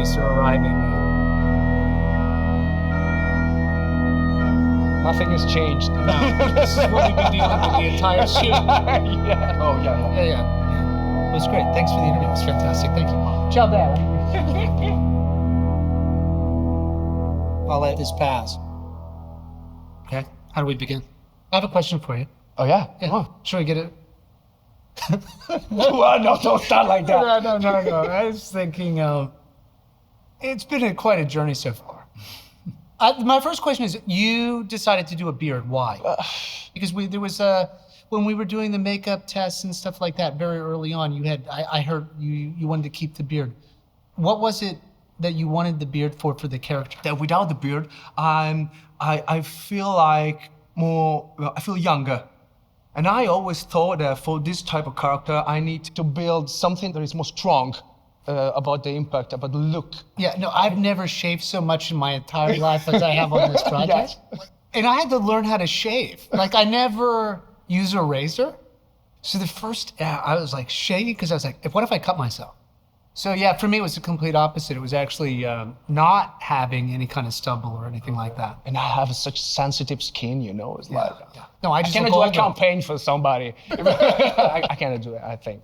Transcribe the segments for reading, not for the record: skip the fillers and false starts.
producer arriving. Nothing has changed. No, this is what we've been dealing with the entire shoot. Yeah. Oh, yeah. Yeah. It was great. Thanks for the interview. It was fantastic. Thank you. Ciao, Bella. I'll let this pass. Okay. How do we begin? I have a question for you. Oh, yeah? Yeah. Oh. Should we get it? Well, no, don't start like that. No. I was thinking, it's been quite a journey so far. My first question is, you decided to do a beard. Why? Because there was when we were doing the makeup tests and stuff like that very early on, I heard you wanted to keep the beard. What was it that you wanted the beard for the character? That without the beard, I feel like I feel younger. And I always thought that for this type of character, I need to build something that is more strong about the impact, about the look. Yeah, no, I've never shaved so much in my entire life as I have on this project. Yes. And I had to learn how to shave. Like, I never use a razor. So the first, I was like shaving because I was like, what if I cut myself? So yeah, for me, it was the complete opposite. It was actually not having any kind of stubble or anything like that. And I have such sensitive skin, you know. It's like, Yeah. No, I just cannot look do a older. campaign for somebody. I cannot do it, I think.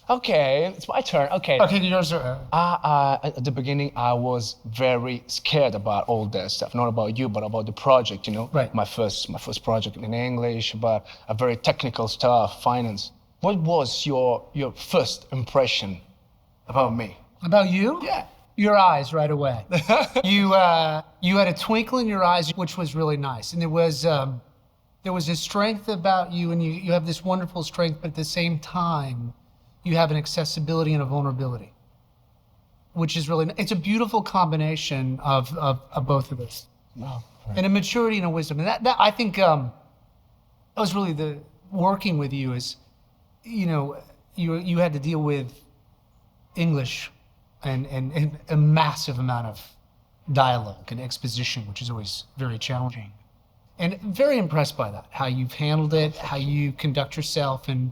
Okay, it's my turn. Okay. Okay, yours are... At the beginning, I was very scared about all that stuff. Not about you, but about the project, you know? Right. My first project in English, but a very technical stuff, finance. What was your first impression about me? About you? Yeah. Your eyes right away. You had a twinkle in your eyes, which was really nice. And there was a strength about you, and you have this wonderful strength, but at the same time, you have an accessibility and a vulnerability, which is really, it's a beautiful combination of both of us. Oh, right. And a maturity and a wisdom. And that I think, that was really the working with you is, you know, you had to deal with English and a massive amount of dialogue and exposition, which is always very challenging. And very impressed by that, how you've handled it, how you conduct yourself. And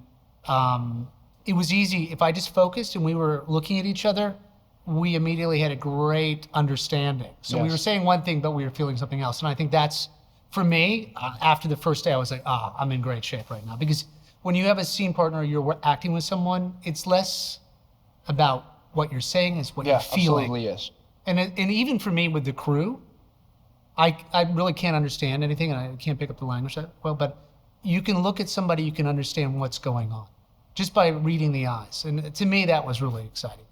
it was easy. If I just focused and we were looking at each other, we immediately had a great understanding. So we Yes. were saying one thing, but we were feeling something else. And I think that's, for me, after the first day, I was like, I'm in great shape right now. Because when you have a scene partner, you're acting with someone, it's less about what you're saying, it's what Yeah, you're feeling. absolutely, yes. And even for me with the crew, I really can't understand anything, and I can't pick up the language that well, but you can look at somebody, you can understand what's going on just by reading the eyes. And to me, that was really exciting.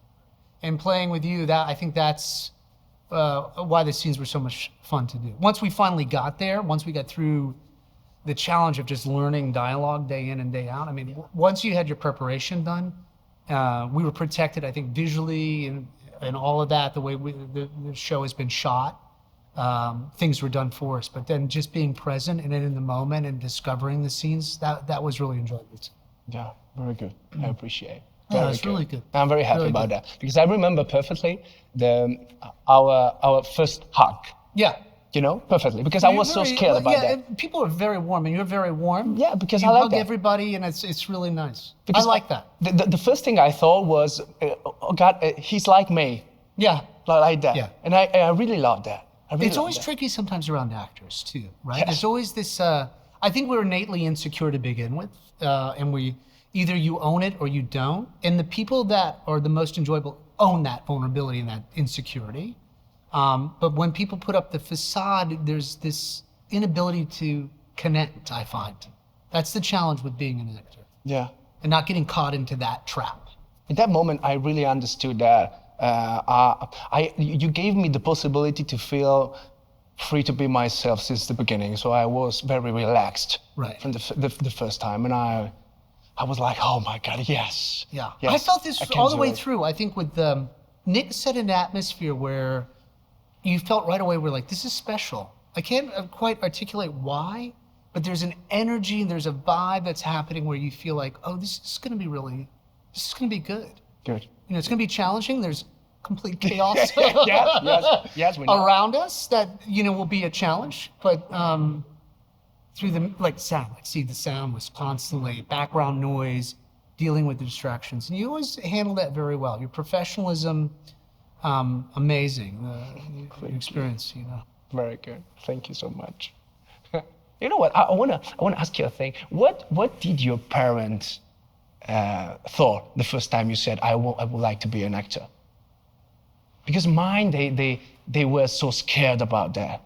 And playing with you, I think that's why the scenes were so much fun to do. Once we finally got there, once we got through the challenge of just learning dialogue day in and day out, I mean, once you had your preparation done, we were protected, I think, visually and all of that, the way the show has been shot. Things were done for us, but then just being present and in the moment and discovering the scenes, that was really enjoyable. Yeah, very good. I appreciate it. Yeah, Very it's really good. I'm very happy Really about good. that because I remember perfectly our first hug. Yeah. You know, perfectly because I was so scared about that. People are very warm, and you're very warm. Yeah, because you I like hug that. everybody, and it's really nice. Because I like that. The first thing I thought was, oh God, he's like me, Yeah. like that. Yeah. And I really love that. I really It's love always that. tricky sometimes around actors too, right? Yes. There's always this. I think we're innately insecure to begin with, and we either you own it or you don't. And the people that are the most enjoyable own that vulnerability and that insecurity. But when people put up the facade, there's this inability to connect. I find that's the challenge with being an actor Yeah. and not getting caught into that trap. In that moment, I really understood that. You gave me the possibility to feel free to be myself since the beginning. So I was very relaxed Right. from the first time, and I was like, oh my God, yes. Yeah, Yes, I felt this I can all the do way it. through. I think with Nick set an atmosphere where you felt right away we're like, this is special. I can't quite articulate why, but there's an energy and there's a vibe that's happening where you feel like, oh, this is going to be good. Good. You know, it's going to be challenging. There's complete chaos yes, we know. around us that, you know, will be a challenge. But through the, sound, the sound was constantly background noise, dealing with the distractions. And you always handle that very well. Your professionalism amazing the experience. Very good. Thank you so much. You know what? I wanna ask you a thing. What did your parents thought the first time you said I would like to be an actor? Because mine, they were so scared about that.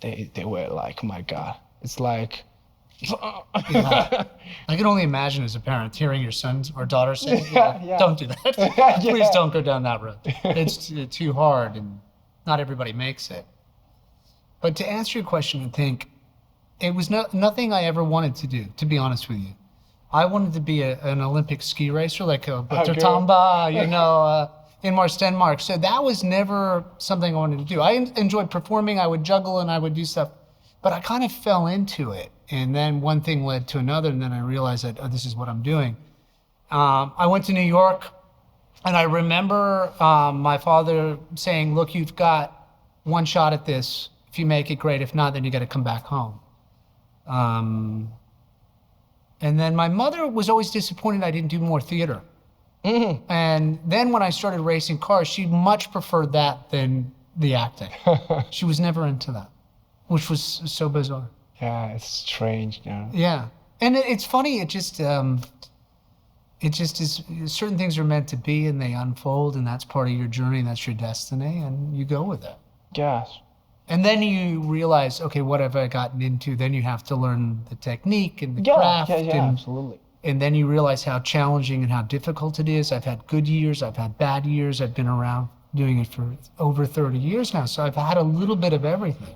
They were like, oh my God, it's like. Yeah. I can only imagine as a parent hearing your sons or daughters say, Yeah. "Don't do that. Please don't go down that road. It's too hard, and not everybody makes it." But to answer your question, I think it was nothing I ever wanted to do. To be honest with you, I wanted to be an Olympic ski racer, like a Bertamba, in Denmark. So that was never something I wanted to do. I enjoyed performing. I would juggle and I would do stuff, but I kind of fell into it. And then one thing led to another, and then I realized that, this is what I'm doing. I went to New York, and I remember my father saying, look, you've got one shot at this. If you make it, great. If not, then you got to come back home. And then my mother was always disappointed I didn't do more theater. Mm-hmm. And then when I started racing cars, she much preferred that than the acting. She was never into that, which was so bizarre. Yeah, it's strange. Yeah, and it's funny. It just is. Certain things are meant to be, and they unfold, and that's part of your journey. That's your destiny, and you go with it. Yes. And then you realize, okay, what have I gotten into? Then you have to learn the technique and the craft. Yeah, absolutely. And then you realize how challenging and how difficult it is. I've had good years. I've had bad years. I've been around doing it for over 30 years now, so I've had a little bit of everything,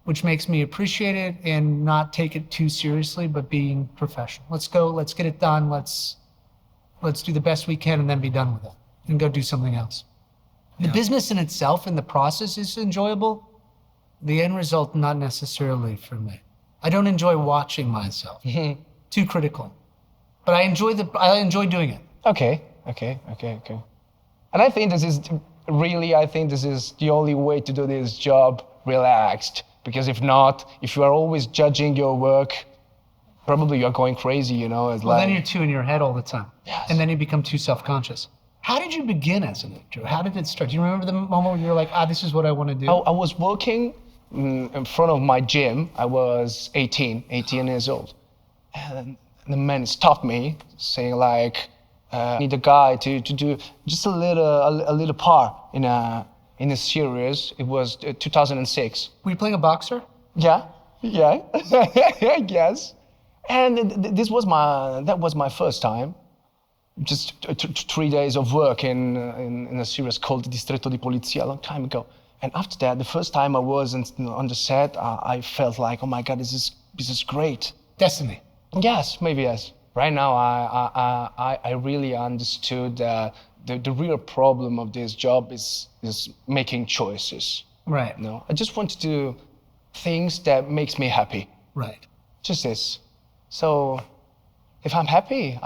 which makes me appreciate it and not take it too seriously, but being professional. Let's go, let's get it done, let's do the best we can and then be done with it and go do something else. The business in itself and the process is enjoyable. The end result, not necessarily for me. I don't enjoy watching myself. Too critical. But I enjoy doing it. Okay. And I think this is the only way to do this job relaxed. Because if not, if you are always judging your work, probably you're going crazy, Then you're too in your head all the time. Yes. And then you become too self-conscious. How did you begin as an actor? How did it start? Do you remember the moment when you were like, this is what I want to do? I was working in front of my gym. I was 18 years old. And the man stopped me saying like, I need a guy to do just a little part in a series. It was 2006. Were you playing a boxer? Yeah, yes. And that was my first time. Just 3 days of work in a series called Distretto di Polizia a long time ago. And after that, the first time I was on the set, I felt like, oh my God, this is great. Destiny. Yes, maybe yes. Right now, I really understood the real problem of this job is making choices. Right. I just want to do things that makes me happy. Right. Just this. So if I'm happy,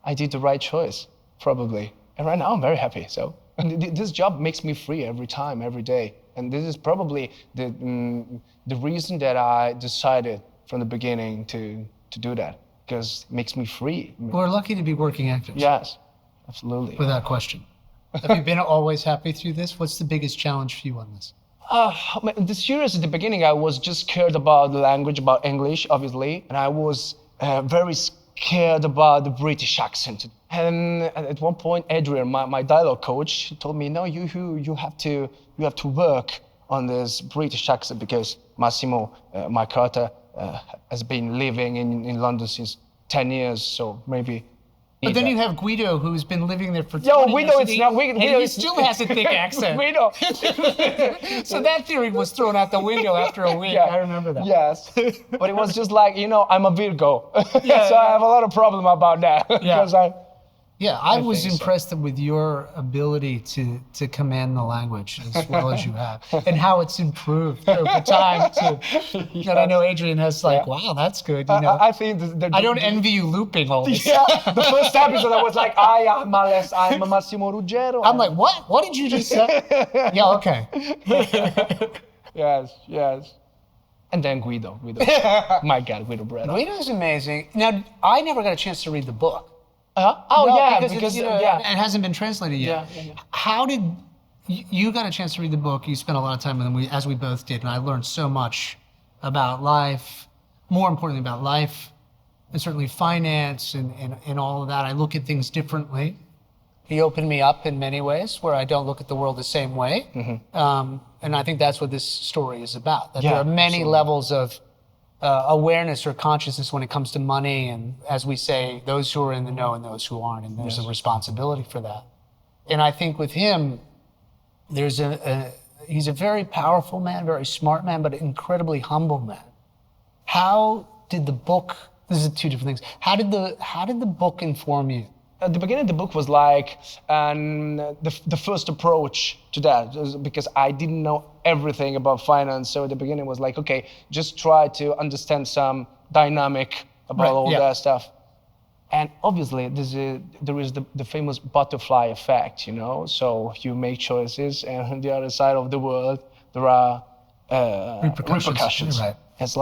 I did the right choice, probably. And right now I'm very happy. So this job makes me free every time, every day. And this is probably the reason that I decided from the beginning to do that, because it makes me free. We're lucky to be working actors. Yes, absolutely. Without question. Have you been always happy through this? What's the biggest challenge for you on this? The series at the beginning, I was just scared about the language, about English, obviously, and I was very scared about the British accent. And at one point, Adrian, my dialogue coach, told me, "No, you have to work on this British accent because Massimo, my character, has been living in London since 10 years, so maybe." But then you have Guido, who's been living there for 20 Yo, years. Guido, it's not and he still has a thick accent. Guido. So that theory was thrown out the window after a week. Yeah. I remember that. Yes, but it was just like, I'm a Virgo, Yeah, so I have a lot of problem about that. Yeah. Because I was think so. impressed with your ability to command the language as well as you have, and how it's improved over time too. And I know Adrian has wow, that's good. I think I don't envy you looping all this. Yeah, the first episode I was like, I'm Massimo Ruggero. I'm like, what? What did you just say? Yeah, okay. Yes. And then Guido. My God, Guido Brera. Guido's amazing. Now, I never got a chance to read the book. Oh, No, yeah, because it hasn't been translated yet. Yeah. How did you got a chance to read the book. You spent a lot of time with him, as we both did, and I learned so much about life, more importantly about life, and certainly finance and all of that. I look at things differently. He opened me up in many ways where I don't look at the world the same way. And I think that's what this story is about, that there are many levels of awareness or consciousness when it comes to money, and as we say, those who are in the know and those who aren't, and there's a responsibility for that. And I think with him, there's he's a very powerful man, very smart man, but an incredibly humble man. How did the book, this is two different things, how did the book inform you? At the beginning, the book was like the first approach to that, because I didn't know everything about finance. So at the beginning, it was like, okay, just try to understand some dynamic about that stuff. And obviously, there is the famous butterfly effect, you know? So you make choices, and on the other side of the world, there are repercussions. Right. It's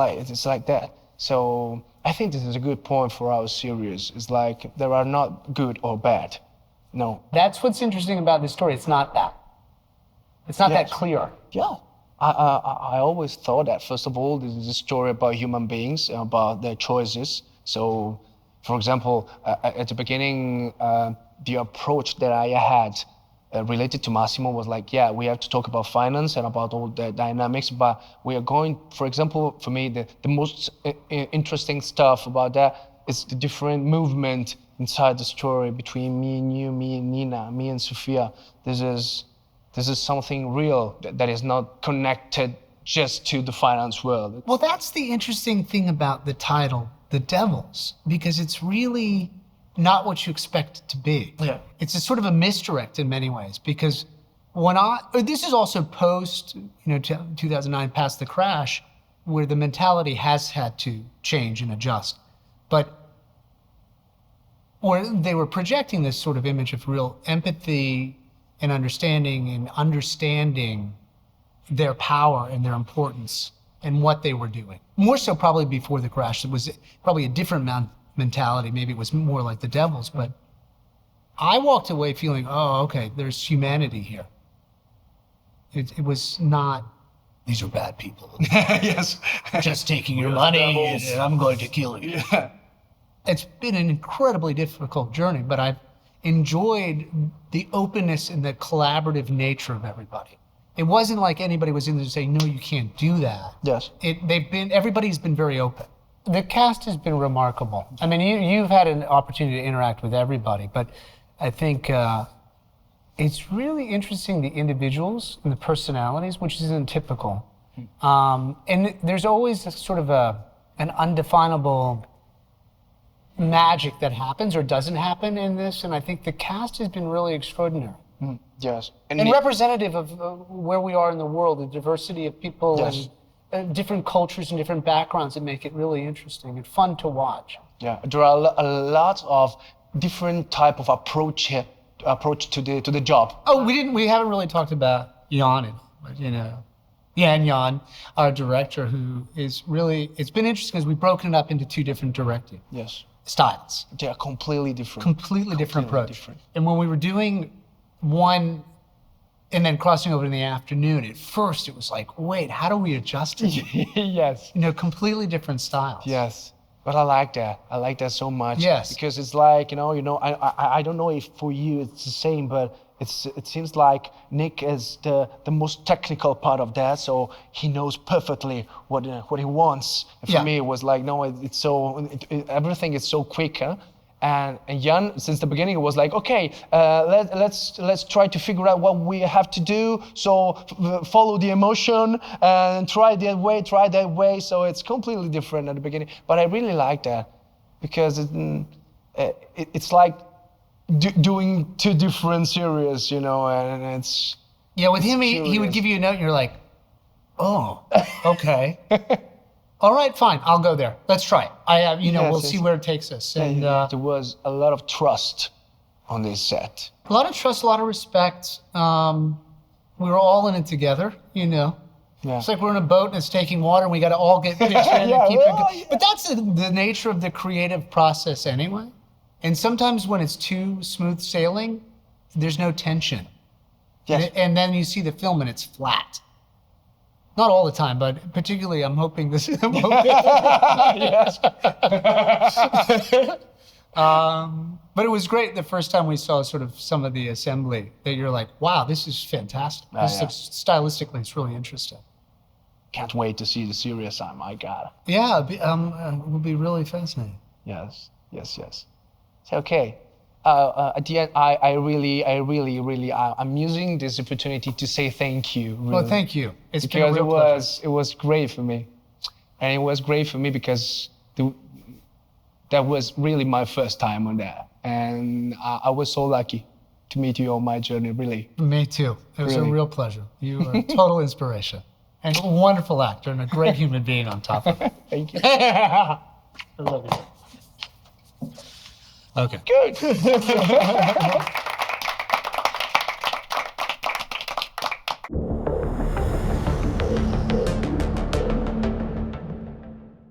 like that. So I think this is a good point for our series. It's like there are not good or bad. No. That's what's interesting about this story. It's not that. It's not that clear. Yeah. I always thought that, first of all, this is a story about human beings, about their choices. So, for example, at the beginning, the approach that I had related to Massimo was like, yeah, we have to talk about finance and about all the dynamics, but we are going, for example, for me, the most interesting stuff about that is the different movement inside the story between me and you, me and Nina, me and Sofia. This is something real that is not connected just to the finance world. Well, that's the interesting thing about the title, The Devils, because it's really not what you expect it to be. Yeah. It's a sort of a misdirect in many ways, because this is also post, 2009, past the crash, where the mentality has had to change and adjust. But where they were projecting this sort of image of real empathy and understanding their power and their importance and what they were doing. More so probably before the crash. It was probably a different mentality. Maybe it was more like the Devils, but I walked away feeling, oh, okay, there's humanity here. It was not, these are bad people. Yes. Just taking your money and I'm going to kill you. Yeah. It's been an incredibly difficult journey, but I've enjoyed the openness and the collaborative nature of everybody. It wasn't like anybody was in there saying, no, you can't do that. Yes. Everybody's been very open. The cast has been remarkable. I mean, you've had an opportunity to interact with everybody, but I think it's really interesting, the individuals and the personalities, which isn't typical. And there's always a sort of an undefinable magic that happens or doesn't happen in this, and I think the cast has been really extraordinary. Yes. And representative of where we are in the world, the diversity of people and different cultures and different backgrounds that make it really interesting and fun to watch. Yeah, there are a lot of different type of approach to the job. Oh, we haven't really talked about Jan, Jan, our director, who is really, it's been interesting because we've broken it up into two different directing styles. They are completely different. Completely different approach. Different. And when we were doing one and then crossing over in the afternoon, at first it was like, wait, how do we adjust it? Yes. Completely different styles. Yes. But I like that. I like that so much. Yes. Because it's like, I don't know if for you it's the same, but it seems like Nick is the most technical part of that, so he knows perfectly what he wants. And for me, it was like, no, it's so everything is so quick, huh? And Jan, since the beginning, it was like, okay, let's try to figure out what we have to do. So follow the emotion and try that way. So it's completely different at the beginning. But I really like that because it's like doing two different series, and it's... Yeah, with him, he would give you a note and you're like, oh, okay. All right, fine, I'll go there. Let's try it. We'll see where it takes us. And there was a lot of trust on this set. A lot of trust, a lot of respect. We were all in it together, Yeah. It's like we're in a boat and it's taking water and we got to all get pitched in and keep it going. But that's the nature of the creative process anyway. And sometimes when it's too smooth sailing, there's no tension. Yes. And then you see the film and it's flat. Not all the time, but particularly I'm hoping this. Yes. But it was great the first time we saw sort of some of the assembly that you're like, wow, this is fantastic. This yeah. looks, stylistically, it's really interesting. Can't wait to see the serious side. My God. Yeah, it will be really fascinating. Yes. So, okay. At the end, I'm using this opportunity to say thank you. Really. Well, thank you. It's been a Because real pleasure. it was great for me, and it was great for me because that was really my first time on that, and I was so lucky to meet you on my journey. Really. Me too. It was a Really. real pleasure. You are a total inspiration and a wonderful actor and a great human being on top of it. Thank you. I love you. Okay. Good.